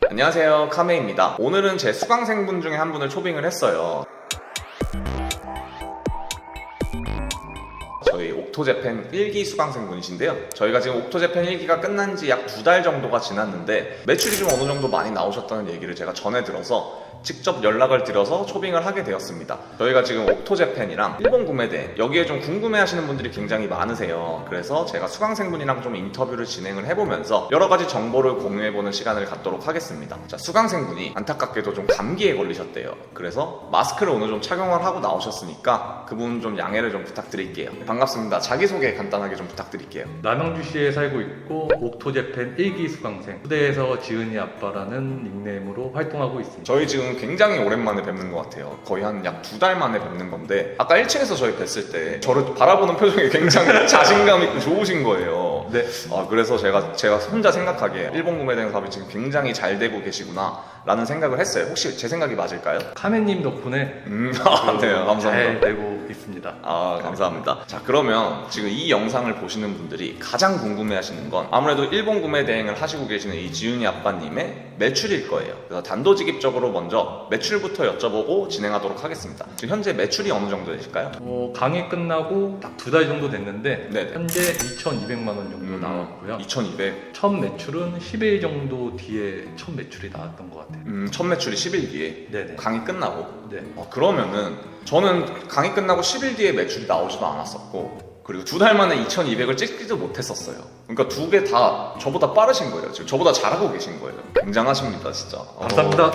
안녕하세요, 카메입니다. 오늘은 제 수강생분 중에 한 분을 초빙을 했어요. 저희 옥토재팬 1기 수강생분이신데요. 저희가 지금 옥토재팬 1기가 끝난 지 약 2달 정도가 지났는데 매출이 좀 어느 정도 많이 나오셨다는 얘기를 제가 전해 들어서 직접 연락을 드려서 초빙을 하게 되었습니다. 저희가 지금 옥토재팬이랑 일본 구매대 여기에 좀 궁금해하시는 분들이 굉장히 많으세요. 그래서 제가 수강생분이랑 좀 인터뷰를 진행을 해보면서 여러 가지 정보를 공유해보는 시간을 갖도록 하겠습니다. 자, 수강생분이 안타깝게도 좀 감기에 걸리셨대요. 그래서 마스크를 오늘 좀 착용을 하고 나오셨으니까 그분 좀 양해를 좀 부탁드릴게요. 반갑습니다. 자기소개 간단하게 좀 부탁드릴게요. 남양주시에 살고 있고 옥토재팬 1기 수강생, 후대에서 지은이 아빠라는 닉네임으로 활동하고 있습니다. 저희 지금 굉장히 오랜만에 뵙는 것 같아요. 거의 한 약 2달 만에 뵙는 건데 아까 1층에서 저희 뵀을 때 저를 바라보는 표정이 굉장히 자신감 있고 좋으신 거예요. 네. 그래서 제가 혼자 생각하기에 일본 구매대행 사업이 지금 굉장히 잘 되고 계시구나 라는 생각을 했어요. 혹시 제 생각이 맞을까요? 카메님 덕분에 네, 감사합니다. 잘 되고 있습니다. 감사합니다. 자, 그러면 지금 이 영상을 보시는 분들이 가장 궁금해하시는 건 아무래도 일본 구매 대행을 하시고 계시는 이 지훈이 아빠님의 매출일 거예요. 그래서 단도직입적으로 먼저 매출부터 여쭤보고 진행하도록 하겠습니다. 지금 현재 매출이 어느 정도 되실까요? 강의 끝나고 딱 2달 정도 됐는데 네네. 현재 2,200만 원 정도 나왔고요. 2,200. 첫 매출은 10일 정도 뒤에 첫 매출이 나왔던 것 같아요. 첫 매출이 10일 뒤에 네네. 강의 끝나고. 네. 그러면은 저는 강의 끝나고 10일 뒤에 매출이 나오지도 않았었고 그리고 2달 만에 2,200을 찍지도 못했었어요. 그러니까 두 개 다 저보다 빠르신 거예요. 지금 저보다 잘하고 계신 거예요. 굉장하십니다, 진짜. 감사합니다.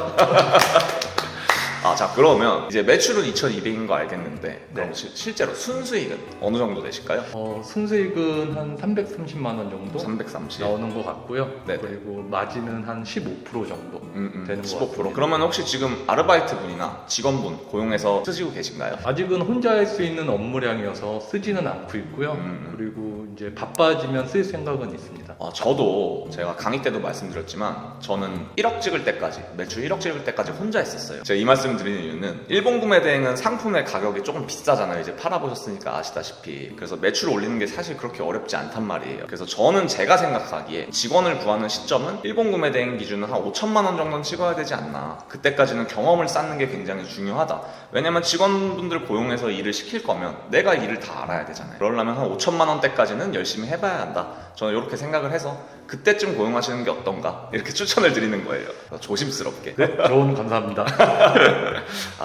자, 그러면 이제 매출은 2,200인 거 알겠는데 그럼 네. 실제로 순수익은 어느 정도 되실까요? 순수익은 한 330만 원 정도 330. 나오는 것 같고요. 네네. 그리고 마진은 한 15% 정도 되는 것 15%. 같습니다. 그러면 혹시 지금 아르바이트 분이나 직원분 고용해서 쓰시고 계신가요? 아직은 혼자 할 수 있는 업무량이어서 쓰지는 않고 있고요. 그리고 이제 바빠지면 쓸 생각은 있습니다. 저도 제가 강의 때도 말씀드렸지만 저는 1억 찍을 때까지 매출 1억 찍을 때까지 혼자 했었어요. 제가 이 말씀 드리는 이유는 일본 구매 대행은 상품의 가격이 조금 비싸잖아요. 이제 팔아보셨으니까 아시다시피. 그래서 매출을 올리는 게 사실 그렇게 어렵지 않단 말이에요. 그래서 저는 제가 생각하기에 직원을 구하는 시점은 일본 구매 대행 기준은 한 5천만 원 정도는 찍어야 되지 않나. 그때까지는 경험을 쌓는 게 굉장히 중요하다. 왜냐면 직원분들 고용해서 일을 시킬 거면 내가 일을 다 알아야 되잖아요. 그러려면 한 5천만 원대까지는 열심히 해봐야 한다. 저는 이렇게 생각을 해서 그때쯤 고용하시는 게 어떤가 이렇게 추천을 드리는 거예요. 조심스럽게. 네, 조언 감사합니다.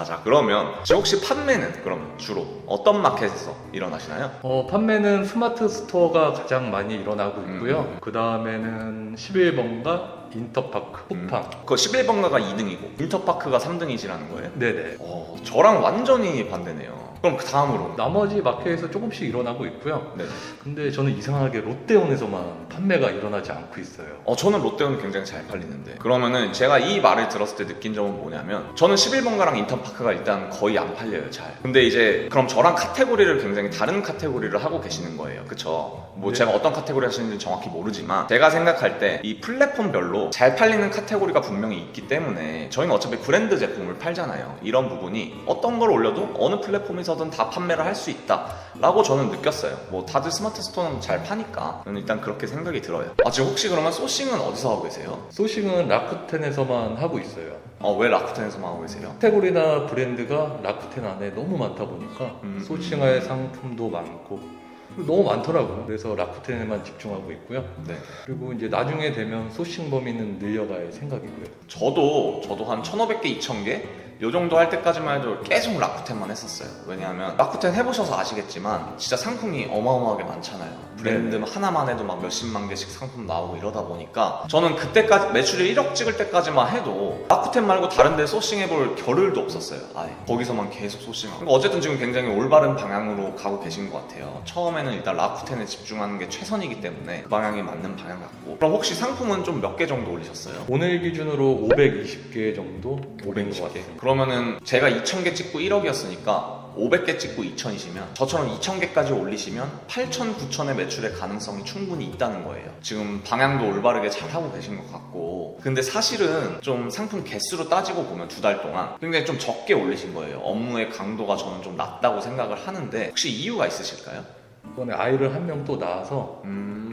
자, 그러면 지금 혹시 판매는 그럼 주로 어떤 마켓에서 일어나시나요? 판매는 스마트 스토어가 가장 많이 일어나고 있고요. 그 다음에는 11번가, 인터파크, 쿠팡. 그 11번가가 2등이고 인터파크가 3등이시라는 거예요? 네네. 저랑 완전히 반대네요. 그럼 그 다음으로 나머지 마켓에서 조금씩 일어나고 있고요. 네. 근데 저는 이상하게 롯데온에서만 판매가 일어나지 않고 있어요. 저는 롯데온은 굉장히 잘 팔리는데 그러면은 제가 이 말을 들었을 때 느낀 점은 뭐냐면 저는 11번가랑 인터파크가 일단 거의 안 팔려요, 잘. 근데 이제 그럼 저랑 카테고리를 굉장히 다른 카테고리를 하고 계시는 거예요, 그쵸? 뭐 네. 제가 어떤 카테고리 하시는지 정확히 모르지만 제가 생각할 때 이 플랫폼별로 잘 팔리는 카테고리가 분명히 있기 때문에 저희는 어차피 브랜드 제품을 팔잖아요. 이런 부분이 어떤 걸 올려도 어느 플랫폼에서든 다 판매를 할 수 있다 라고 저는 느꼈어요. 뭐 다들 스마트 스토어는 잘 파니까 저는 일단 그렇게 생각이 들어요. 지금 혹시 그러면 소싱은 어디서 하고 계세요? 소싱은 라쿠텐에서만 하고 있어요. 왜 라쿠텐에서만 하고 계세요? 카테고리나 브랜드가 라쿠텐 안에 너무 많다 보니까 소싱할 상품도 많고 너무 많더라고요. 그래서 라쿠텐에만 집중하고 있고요. 네. 그리고 이제 나중에 되면 소싱 범위는 늘려갈 생각이고요. 저도 한 1,500개, 2,000개 요 정도 할 때까지만 해도 계속 라쿠텐만 했었어요. 왜냐하면 라쿠텐 해보셔서 아시겠지만 진짜 상품이 어마어마하게 많잖아요. 브랜드 하나만 해도 막 몇십만 개씩 상품 나오고 이러다 보니까 저는 그때까지 매출이 1억 찍을 때까지만 해도 라쿠텐 말고 다른 데 소싱해볼 겨를도 없었어요. 아예 거기서만 계속 소싱하고. 그러니까 어쨌든 지금 굉장히 올바른 방향으로 가고 계신 것 같아요. 처음에는 일단 라쿠텐에 집중하는 게 최선이기 때문에 그 방향이 맞는 방향 같고. 그럼 혹시 상품은 좀 몇 개 정도 올리셨어요? 오늘 기준으로 520개 정도 올린 것 520개. 같아요. 그러면은 제가 2,000개 찍고 1억이었으니까 500개 찍고 2,000이시면 저처럼 2,000개까지 올리시면 8,000, 9,000의 매출의 가능성이 충분히 있다는 거예요. 지금 방향도 올바르게 잘 하고 계신 것 같고 근데 사실은 좀 상품 개수로 따지고 보면 2달 동안 굉장히 좀 적게 올리신 거예요. 업무의 강도가 저는 좀 낮다고 생각을 하는데 혹시 이유가 있으실까요? 이번에 아이를 한 명 또 낳아서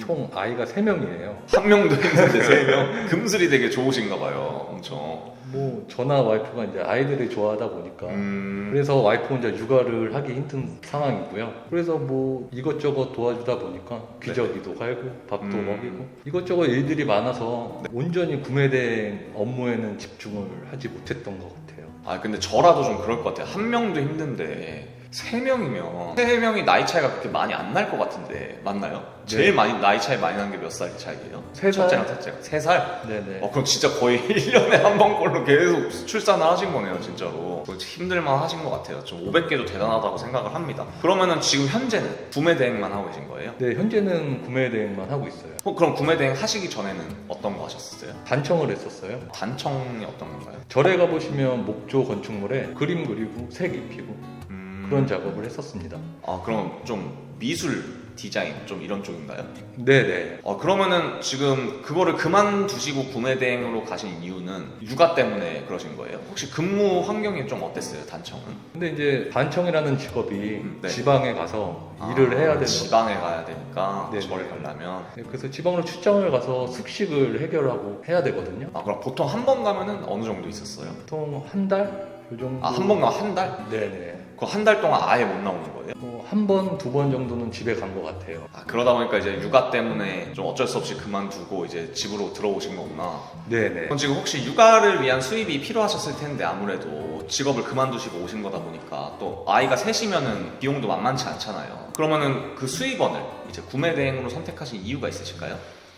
총 아이가 3명이에요. 한 명도 있는데 3명? 금슬이 되게 좋으신가 봐요. 엄청. 뭐 저나 와이프가 이제 아이들을 좋아하다 보니까 그래서 와이프 혼자 육아를 하기 힘든 상황이고요. 그래서 뭐 이것저것 도와주다 보니까 기저귀도 갈고 밥도 먹이고 이것저것 일들이 많아서 온전히 구매대행 업무에는 집중을 하지 못했던 것 같아요. 아 근데 저라도 좀 그럴 것 같아요. 한 명도 힘든데 3명이면 3명이 나이 차이가 그렇게 많이 안 날 것 같은데 맞나요? 제일 많이 나이 차이 많이 나는 게 몇 살 차이예요? 3살. 첫째랑 셋째가 3살? 네네. 그럼 진짜 거의 1년에 한 번꼴로 계속 출산을 하신 거네요 진짜로. 힘들만 하신 것 같아요. 좀 500개도 대단하다고 생각을 합니다. 그러면은 지금 현재는 구매 대행만 하고 계신 거예요? 네, 현재는 구매대행만 하고 있어요. 그럼 구매 대행 하시기 전에는 어떤 거 하셨었어요? 단청을 했었어요. 단청이 어떤 건가요? 절에 가보시면 목조 건축물에 그림 그리고 색 입히고 그런 작업을 했었습니다. 아 그럼 좀 미술 디자인 좀 이런 쪽인가요? 네네. 그러면은 지금 그거를 그만두시고 구매 대행으로 가신 이유는 육아 때문에 그러신 거예요? 혹시 근무 환경이 좀 어땠어요 단청은? 근데 이제 단청이라는 직업이 네. 지방에 가서 일을 해야 되는 지방에 가야 되니까 네네. 절에 가려면. 네, 그래서 지방으로 출장을 가서 숙식을 해결하고 해야 되거든요. 그럼 보통 한 번 가면은 어느 정도 있었어요? 보통 한 달? 요 정도. 한 번 가면 한 달? 네네. 그 한 달 동안 아예 못 나오는 거예요? 한 번, 2번 정도는 집에 간 것 같아요. 그러다 보니까 이제 육아 때문에 좀 어쩔 수 없이 그만두고 이제 집으로 들어오신 거구나. 네네. 그럼 지금 혹시 육아를 위한 수입이 필요하셨을 텐데 아무래도 직업을 그만두시고 오신 거다 보니까 또 아이가 셋이면은 비용도 만만치 않잖아요. 그러면은 그 수익원을 이제 구매 대행으로 선택하신 이유가 있으실까요?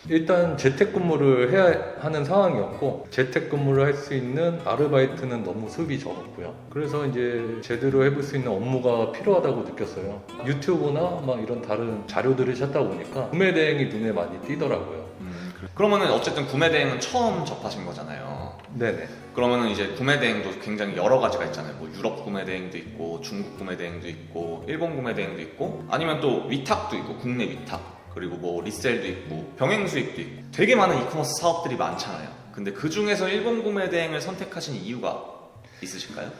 일단 재택근무를 해야 하는 상황이었고 재택근무를 할 수 있는 아르바이트는 너무 수입이 적었고요. 그래서 이제 제대로 해볼 수 있는 업무가 필요하다고 느꼈어요. 유튜브나 막 이런 다른 자료들을 찾다 보니까 구매 대행이 눈에 많이 띄더라고요. 그러면은 어쨌든 구매 대행은 처음 접하신 거잖아요. 네네. 그러면은 이제 구매 대행도 굉장히 여러 가지가 있잖아요. 뭐 유럽 구매 대행도 있고 중국 구매 대행도 있고 일본 구매 대행도 있고 아니면 또 위탁도 있고 국내 위탁 그리고 뭐 리셀도 있고 병행 수입도 있고 되게 많은 이커머스 사업들이 많잖아요. 근데 그 중에서 일본 구매 대행을 선택하신 이유가 있으실까요?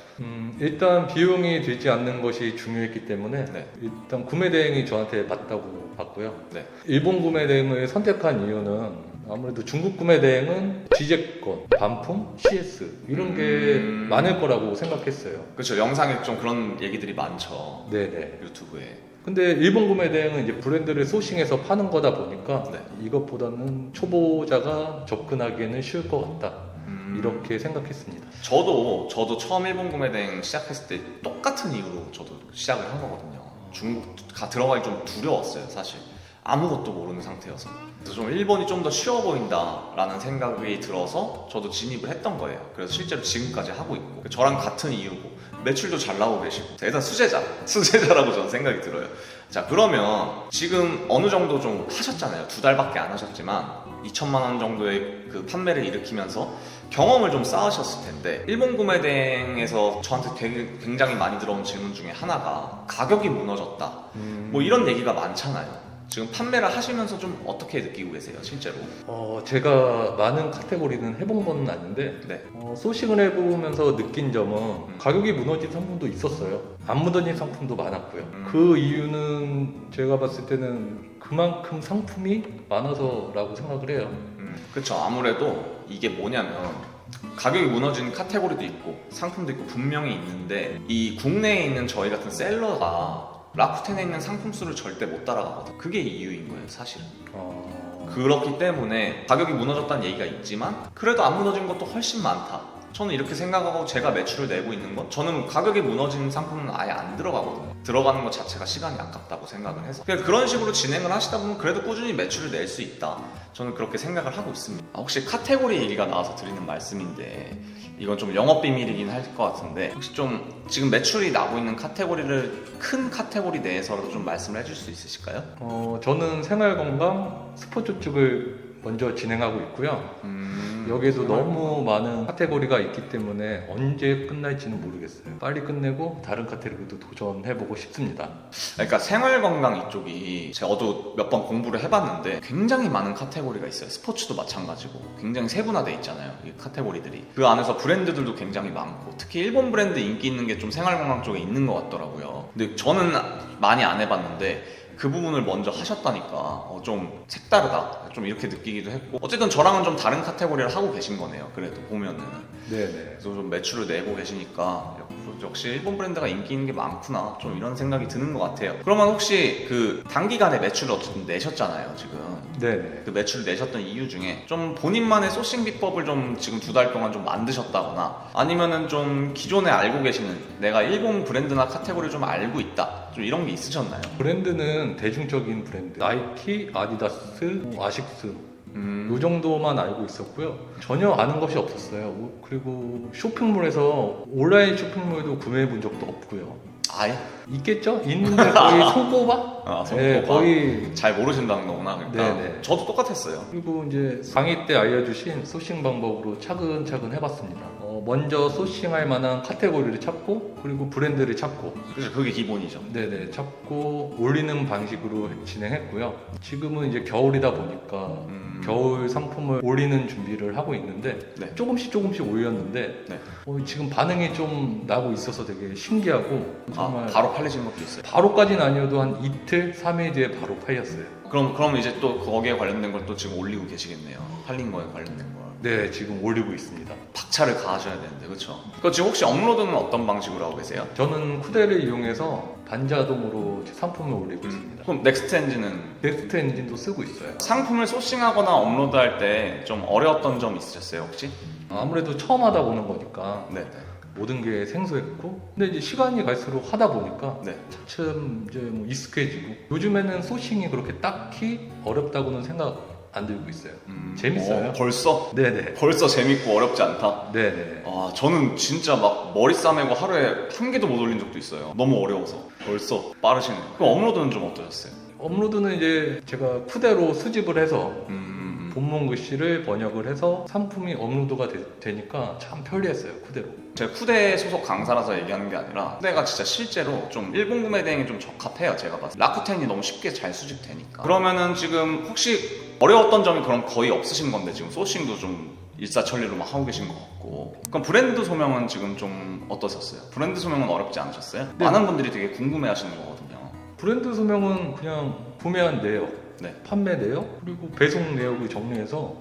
일단 비용이 들지 않는 것이 중요했기 때문에 네. 일단 구매 대행이 저한테 맞다고 봤고요. 네. 일본 구매 대행을 선택한 이유는 아무래도 중국 구매 대행은 지재권, 반품, CS 이런 게 많을 거라고 생각했어요. 그렇죠. 영상에 좀 그런 얘기들이 많죠. 네네. 유튜브에. 근데 일본 구매 대행은 이제 브랜드를 소싱해서 파는 거다 보니까 네. 이것보다는 초보자가 접근하기에는 쉬울 것 같다. 이렇게 생각했습니다. 저도 처음 일본 구매 대행 시작했을 때 똑같은 이유로 저도 시작을 한 거거든요. 중국 들어가기 좀 두려웠어요, 사실. 아무것도 모르는 상태여서. 그래서 좀 일본이 좀 더 쉬워 보인다라는 생각이 들어서 저도 진입을 했던 거예요. 그래서 실제로 지금까지 하고 있고 저랑 같은 이유고 매출도 잘 나오고 계시고 일단 수제자라고 저는 생각이 들어요. 자 그러면 지금 어느 정도 좀 하셨잖아요. 2달밖에 안 하셨지만 2천만 원 정도의 그 판매를 일으키면서 경험을 좀 쌓으셨을 텐데 일본 구매 대행에서 저한테 되게 굉장히 많이 들어온 질문 중에 하나가 가격이 무너졌다 뭐 이런 얘기가 많잖아요. 지금 판매를 하시면서 좀 어떻게 느끼고 계세요, 실제로? 제가 많은 카테고리는 해본 건 아닌데 네. 소싱을 해보면서 느낀 점은 가격이 무너진 상품도 있었어요. 안 무너진 상품도 많았고요. 그 이유는 제가 봤을 때는 그만큼 상품이 많아서라고 생각을 해요. 그렇죠. 아무래도 이게 뭐냐면 가격이 무너진 카테고리도 있고 상품도 있고 분명히 있는데 이 국내에 있는 저희 같은 셀러가 라쿠텐에 있는 상품 수를 절대 못 따라가거든. 그게 이유인 거예요, 사실은. 그렇기 때문에 가격이 무너졌다는 얘기가 있지만 그래도 안 무너진 것도 훨씬 많다. 저는 이렇게 생각하고 제가 매출을 내고 있는 건 저는 가격이 무너진 상품은 아예 안 들어가거든요. 들어가는 것 자체가 시간이 아깝다고 생각을 해서 그냥 그런 식으로 진행을 하시다 보면 그래도 꾸준히 매출을 낼 수 있다. 저는 그렇게 생각을 하고 있습니다. 혹시 카테고리 얘기가 나와서 드리는 말씀인데 이건 좀 영업 비밀이긴 할 것 같은데 혹시 좀 지금 매출이 나고 있는 카테고리를 큰 카테고리 내에서라도 좀 말씀을 해줄 수 있으실까요? 저는 생활건강 스포츠 쪽을 먼저 진행하고 있고요. 여기에도 너무 많은 카테고리가 있기 때문에 언제 끝날지는 모르겠어요. 빨리 끝내고 다른 카테고리도 도전해보고 싶습니다. 그러니까 생활건강 이쪽이 저도 몇 번 공부를 해봤는데 굉장히 많은 카테고리가 있어요. 스포츠도 마찬가지고 굉장히 세분화돼 있잖아요, 이 카테고리들이. 그 안에서 브랜드들도 굉장히 많고 특히 일본 브랜드 인기 있는 게 좀 생활건강 쪽에 있는 것 같더라고요. 근데 저는 많이 안 해봤는데 그 부분을 먼저 하셨다니까 좀 색다르다 좀 이렇게 느끼기도 했고 어쨌든 저랑은 좀 다른 카테고리를 하고 계신 거네요. 그래도 보면은 네네. 그래서 좀 매출을 내고 계시니까 역시 일본 브랜드가 인기 있는 게 많구나 좀 이런 생각이 드는 것 같아요. 그러면 혹시 그 단기간에 매출을 어쨌든 내셨잖아요 지금. 네네. 그 매출을 내셨던 이유 중에 좀 본인만의 소싱 비법을 좀 지금 2달 동안 좀 만드셨다거나 아니면은 좀 기존에 알고 계시는 내가 일본 브랜드나 카테고리를 좀 알고 있다 좀 이런 게 있으셨나요? 브랜드는 대중적인 브랜드 나이키, 아디다스, 아식스 요 정도만 알고 있었고요. 전혀 아는 것이 없었어요. 그리고 쇼핑몰에서 온라인 쇼핑몰도 구매해 본 적도 없고요. 아예? 있겠죠? 있는데 거의 손꼽아? 아, 손꼽아. 네, 거의. 잘 모르신다는 거구나. 그러니까 네네. 저도 똑같았어요. 그리고 이제 강의 때 알려주신 소싱 방법으로 차근차근 해봤습니다. 먼저 소싱할 만한 카테고리를 찾고 그리고 브랜드를 찾고 그렇죠. 그게 기본이죠. 네네 찾고 올리는 방식으로 진행했고요. 지금은 이제 겨울이다 보니까 겨울 상품을 올리는 준비를 하고 있는데 네. 조금씩 올렸는데 네. 지금 반응이 좀 나고 있어서 되게 신기하고 정말 바로 팔리신 것도 있어요. 바로까지는 아니어도 한 이틀, 3일 뒤에 바로 팔렸어요. 그럼 이제 또 거기에 관련된 걸 또 지금 올리고 계시겠네요. 팔린 거에 관련된 걸. 네, 지금 올리고 있습니다. 박차를 가하셔야 되는데 그렇죠. 그 지금 혹시 업로드는 어떤 방식으로 하고 계세요? 저는 쿠데를 이용해서 반자동으로 상품을 올리고 있습니다. 그럼 넥스트 엔진은 넥스트 엔진도 쓰고 있어요. 상품을 소싱하거나 업로드할 때 좀 어려웠던 점 있으셨어요 혹시? 아무래도 처음 하다 보는 거니까 네. 모든 게 생소했고, 근데 이제 시간이 갈수록 하다 보니까 네. 차츰 이제 뭐 익숙해지고, 요즘에는 소싱이 그렇게 딱히 어렵다고는 생각 안 들고 있어요. 재밌어요. 벌써? 네네. 벌써 재밌고 어렵지 않다? 네네. 아, 저는 진짜 막 머리 싸매고 하루에 한 개도 못 올린 적도 있어요. 너무 어려워서. 벌써 빠르시네요. 그럼 업로드는 좀 어떠셨어요? 업로드는 이제 제가 쿠데로 수집을 해서 본문 글씨를 번역을 해서 상품이 업로드가 되니까 참 편리했어요, 쿠데로. 제가 쿠데 소속 강사라서 얘기하는 게 아니라 쿠데가 진짜 실제로 좀 일본 구매 대행에 좀 적합해요. 제가 봤을 때 라쿠텐이 너무 쉽게 잘 수집되니까. 그러면은 지금 혹시 어려웠던 점이 그럼 거의 없으신 건데 지금 소싱도 좀 일사천리로 막 하고 계신 것 같고. 그럼 브랜드 소명은 지금 좀 어떠셨어요? 브랜드 소명은 어렵지 않으셨어요? 네. 많은 분들이 되게 궁금해 하시는 거거든요. 브랜드 소명은 그냥 구매한 내역, 네. 판매 내역, 그리고 배송 내역을 정리해서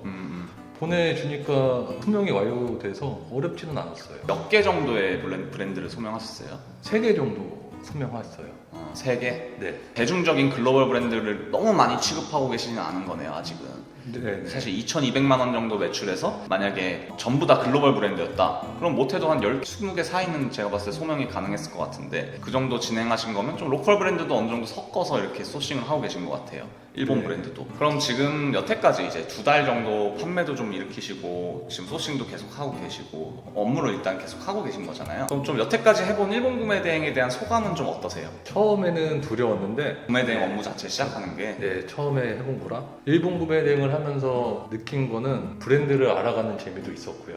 보내주니까 소명이 완료돼서 어렵지는 않았어요. 몇 개 정도의 브랜드를 소명하셨어요? 3개 정도 소명했어요. 3개? 네. 대중적인 글로벌 브랜드를 너무 많이 취급하고 계시지는 않은 거네요, 아직은. 네. 사실 2,200만 원 정도 매출해서 만약에 전부 다 글로벌 브랜드였다 그럼 못해도 한 10, 20개 사이는 제가 봤을 때 소명이 가능했을 것 같은데 그 정도 진행하신 거면 좀 로컬 브랜드도 어느 정도 섞어서 이렇게 소싱을 하고 계신 것 같아요. 일본 네. 브랜드도. 그럼 지금 여태까지 이제 2달 정도 판매도 좀 일으키시고 지금 소싱도 계속 하고 계시고 업무를 일단 계속 하고 계신 거잖아요. 그럼 좀 여태까지 해본 일본 구매 대행에 대한 소감은 좀 어떠세요? 처음에는 두려웠는데 구매 대행 업무 자체 시작하는 게 네, 처음에 해본 거라 일본 구매 대행을 하면서 느낀 거는 브랜드를 알아가는 재미도 있었고요.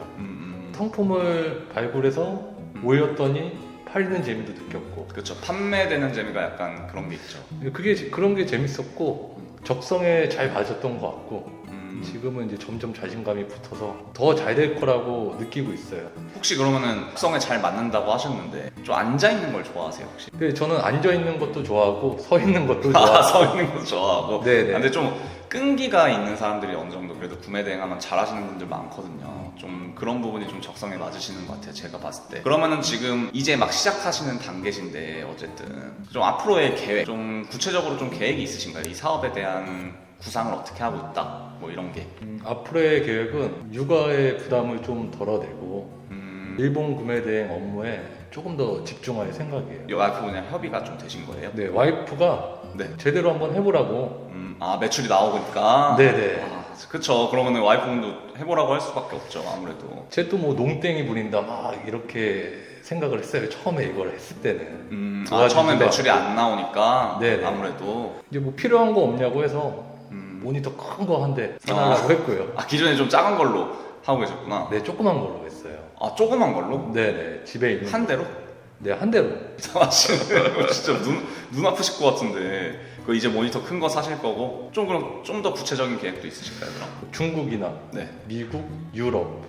상품을 발굴해서 올렸더니 팔리는 재미도 느꼈고. 그렇죠. 판매되는 재미가 약간 그런 게 있죠. 그런 게 재밌었고 적성에 잘 맞았던 것 같고 지금은 이제 점점 자신감이 붙어서 더 잘 될 거라고 느끼고 있어요. 혹시 그러면은 특성에 잘 맞는다고 하셨는데 좀 앉아 있는 걸 좋아하세요 혹시? 근데 저는 앉아 있는 것도 좋아하고 서 있는 것도 아, 좋아하고. 서 있는 것도 좋아하고. 네네. 근데 좀 끈기가 있는 사람들이 어느 정도 그래도 구매 대행하면 잘하시는 분들 많거든요. 좀 그런 부분이 좀 적성에 맞으시는 것 같아요. 제가 봤을 때. 그러면은 지금 이제 막 시작하시는 단계신데 어쨌든 좀 앞으로의 계획, 좀 구체적으로 좀 계획이 있으신가요? 이 사업에 대한 구상을 어떻게 하고 있다. 뭐 이런 게. 앞으로의 계획은 육아의 부담을 좀 덜어내고 일본 구매 대행 업무에 조금 더 집중할 생각이에요. 와이프분이랑 협의가 좀 되신 거예요? 네, 와이프가 네. 제대로 한번 해보라고. 아, 매출이 나오니까? 네네. 아, 그쵸. 그러면은 와이프분도 해보라고 할 수밖에 없죠, 아무래도. 쟤 또 뭐 농땡이 부린다 막 이렇게 생각을 했어요. 처음에 이걸 했을 때는. 처음에 매출이 안 나오니까 네네. 아무래도 이제 뭐 필요한 거 없냐고 해서 모니터 큰 거 한 대 사달라고 했고요. 아, 기존에 좀 작은 걸로 하고 계셨구나. 네, 조그만 걸로 했어요. 아, 조그만 걸로? 네네, 집에 있는 한 대로? 네, 한 대로. 이상하시네. 진짜 눈 아프실 것 같은데. 그 이제 모니터 큰 거 사실 거고 좀 더 구체적인 계획도 있으실까요, 그럼? 중국이나 네. 미국, 유럽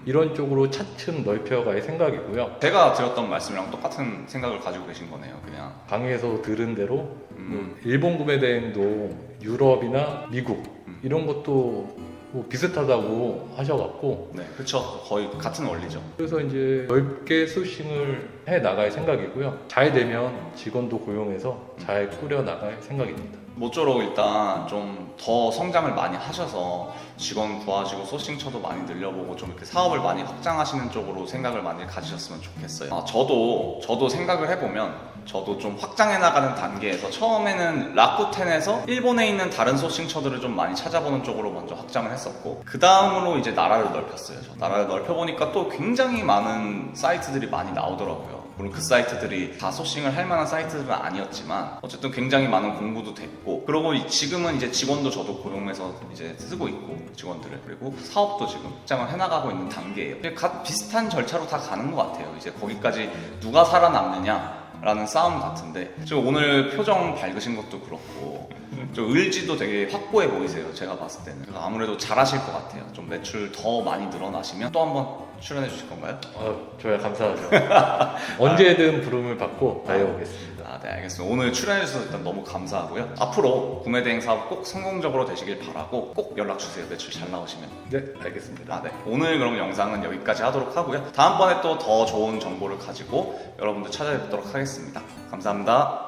이런 쪽으로 차츰 넓혀갈 생각이고요. 제가 드렸던 말씀이랑 똑같은 생각을 가지고 계신 거네요, 그냥. 강의에서 들은 대로 뭐 일본 구매 대행도 유럽이나 미국 이런 것도 뭐 비슷하다고 하셔갖고 네, 그렇죠. 거의 같은 원리죠. 그래서 이제 넓게 소싱을 해 나갈 생각이고요. 잘 되면 직원도 고용해서 잘 꾸려 나갈 생각입니다. 모쪼록 일단 좀 더 성장을 많이 하셔서 직원 구하시고 소싱처도 많이 늘려보고 좀 이렇게 사업을 많이 확장하시는 쪽으로 생각을 많이 가지셨으면 좋겠어요. 저도 생각을 해보면 저도 좀 확장해 나가는 단계에서 처음에는 라쿠텐에서 일본에 있는 다른 소싱처들을 좀 많이 찾아보는 쪽으로 먼저 확장을 했었고 그 다음으로 이제 나라를 넓혔어요. 나라를 넓혀보니까 또 굉장히 많은 사이트들이 많이 나오더라고요. 물론 그 사이트들이 다 소싱을 할 만한 사이트들은 아니었지만 어쨌든 굉장히 많은 공부도 됐고 그리고 지금은 이제 직원도 저도 고용해서 이제 쓰고 있고 직원들을 그리고 사업도 지금 확장을 해나가고 있는 단계예요. 비슷한 절차로 다 가는 것 같아요. 이제 거기까지 누가 살아남느냐 라는 싸움 같은데 지금 오늘 표정 밝으신 것도 그렇고 좀 의지도 되게 확고해 보이세요. 제가 봤을 때는. 그래서 아무래도 잘하실 것 같아요. 좀 매출 더 많이 늘어나시면 또 한번 출연해 주실 건가요? 저야 감사하죠. 언제든 부름을 받고 달려오겠습니다. 네, 알겠습니다. 오늘 출연해 주셔서 일단 너무 감사하고요. 앞으로 구매 대행 사업 꼭 성공적으로 되시길 바라고 꼭 연락 주세요. 매출 잘 나오시면. 네, 알겠습니다. 네. 오늘 그럼 영상은 여기까지 하도록 하고요. 다음번에 또 더 좋은 정보를 가지고 여러분들 찾아뵙도록 하겠습니다. 감사합니다.